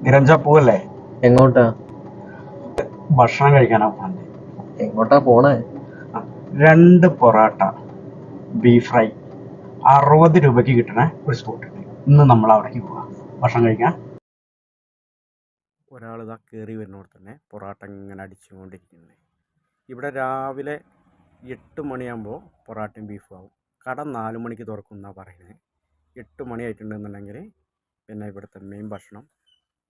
നിരഞ്ജ പോവല്ലേ? എങ്ങോട്ടാ? ഭക്ഷണം കഴിക്കാനാ പോണത്. എങ്ങോട്ടാ പോണേ? 2 പൊറാട്ട ബീഫ് ഫ്രൈ 60 രൂപയ്ക്ക് കിട്ടണ ഒരു സ്പോട്ട് ഉണ്ട്. ഇന്ന് നമ്മൾ അവിടേക്ക് പോവാം ഭക്ഷണം കഴിക്കാൻ. ഒരാളിതാ കയറി വരുന്നോട് തന്നെ പൊറാട്ട ഇങ്ങനെ അടിച്ചുകൊണ്ടിരിക്കുന്നത്. ഇവിടെ രാവിലെ 8 മണിയാകുമ്പോൾ പൊറാട്ടയും ബീഫും ആവും. കട 4 മണിക്ക് തുറക്കുമെന്നാണ് പറയുന്നത്. 8 മണി ആയിട്ടുണ്ടെന്നുണ്ടെങ്കിൽ പിന്നെ ഇവിടുത്തെ മെയിൻ ഭക്ഷണം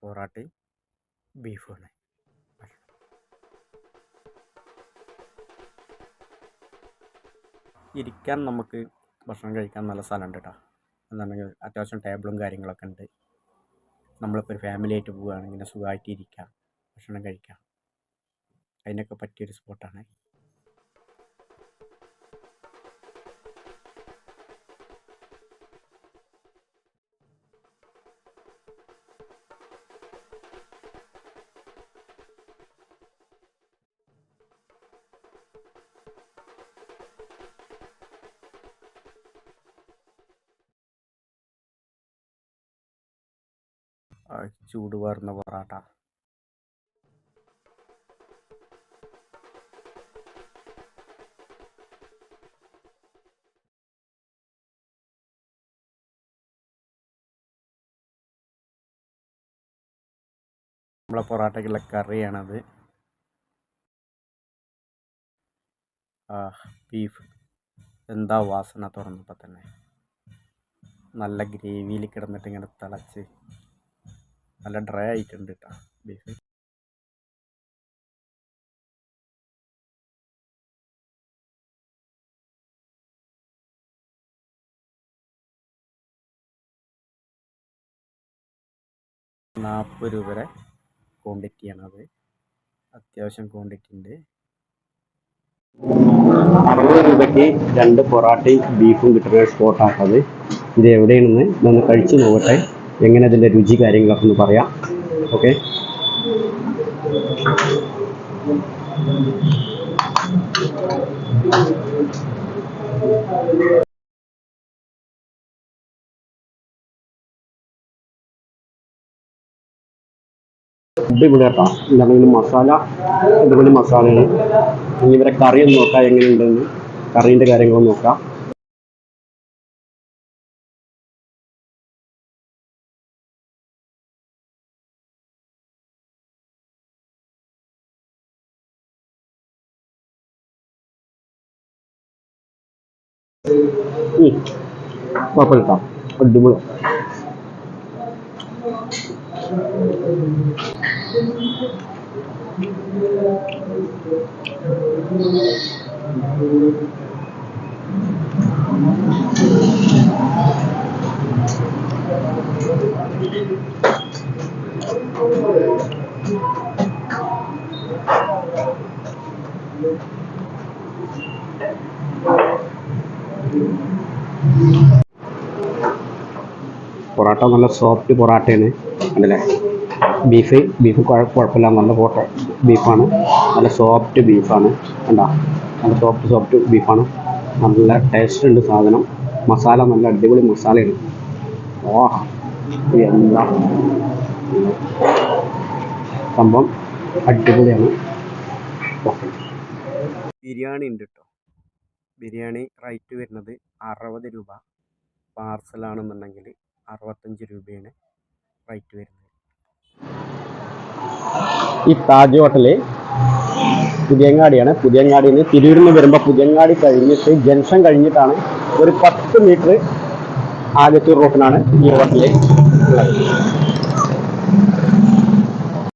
പൊറാട്ടയും ബീഫുമാണ്. ഇരിക്കാൻ നമുക്ക് ഭക്ഷണം കഴിക്കാൻ നല്ല സ്ഥലമുണ്ട് കേട്ടോ. എന്നുണ്ടെങ്കിൽ അത്യാവശ്യം ടേബിളും കാര്യങ്ങളൊക്കെ ഉണ്ട്. നമ്മളിപ്പോൾ ഒരു ഫാമിലി ആയിട്ട് പോവുകയാണെങ്കിൽ സുഖമായിട്ട് ഇരിക്കാം, ഭക്ഷണം കഴിക്കാം. അതിനൊക്കെ പറ്റിയൊരു സ്പോട്ടാണ്. ചൂട് വാർന്ന പൊറാട്ട. നമ്മളെ പൊറാട്ടയ്ക്കുള്ള കറിയാണത്. ബീഫ് എന്താ വാസന തുറന്നപ്പോൾ തന്നെ. നല്ല ഗ്രേവിയിൽ കിടന്നിട്ട് ഇങ്ങനെ തിളച്ച് നല്ല ഡ്രൈ ആയിട്ടുണ്ട് കേട്ടോ ബീഫ്. ₹40 ക്വാണ്ടിറ്റിയാണത്. അത്യാവശ്യം ക്വാണ്ടിറ്റി ഉണ്ട്. 60 രൂപയ്ക്ക് 2 പൊറാട്ടയും ബീഫും കിട്ടുന്ന സ്പോട്ടാണത്. ഇത് എവിടെയാണെന്ന് ഒന്ന് കഴിച്ചു നോക്കട്ടെ. എങ്ങനെ അതിൻ്റെ രുചി കാര്യങ്ങളൊക്കെ ഒന്ന് പറയാം. ഓക്കെ. അടിപൊളി കേട്ടോ. എന്താണെങ്കിലും മസാല അടിപൊളി മസാലയാണ്. ഇനി ഇവരെ കറി ഒന്ന് നോക്കാം എങ്ങനെയുണ്ടെന്ന്. കറീൻ്റെ കാര്യങ്ങളൊന്ന് നോക്കാം. കുഴപ്പമില്ല, അടിപൊളി. പൊറാട്ട നല്ല സോഫ്റ്റ് പൊറാട്ടയാണ്. ഉണ്ടല്ലേ? ബീഫ് കുഴപ്പമില്ല, നല്ല ബീഫാണ്. നല്ല സോഫ്റ്റ് ബീഫാണ്. കണ്ടോ? നല്ല സോഫ്റ്റ് ബീഫാണ്. നല്ല ടേസ്റ്റ് ഉണ്ട് സാധനം. മസാല നല്ല അടിപൊളി മസാലയാണ്. എന്താ സംഭവം, അടിപൊളിയാണ്. ബിരിയാണി ഉണ്ട് കേട്ടോ. ബിരിയാണി റേറ്റ് വരുന്നത് 60 രൂപ. പാർസലാണെന്നുണ്ടെങ്കിൽ 65 രൂപയാണ് റേറ്റ് വരുന്നത്. ഈ താജ് ഹോട്ടല് പുതിയങ്ങാടിയാണ്. പുതിയങ്ങാടിയിൽ നിന്ന് തിരൂരിൽ നിന്ന് വരുമ്പോൾ പുതിയങ്ങാടി കഴിഞ്ഞിട്ട് ജംഗ്ഷൻ കഴിഞ്ഞിട്ടാണ് ഒരു 10 മീറ്റർ ആകത്തൂർ റോട്ടിനാണ് ഈ ഹോട്ടല് ഉള്ളത്.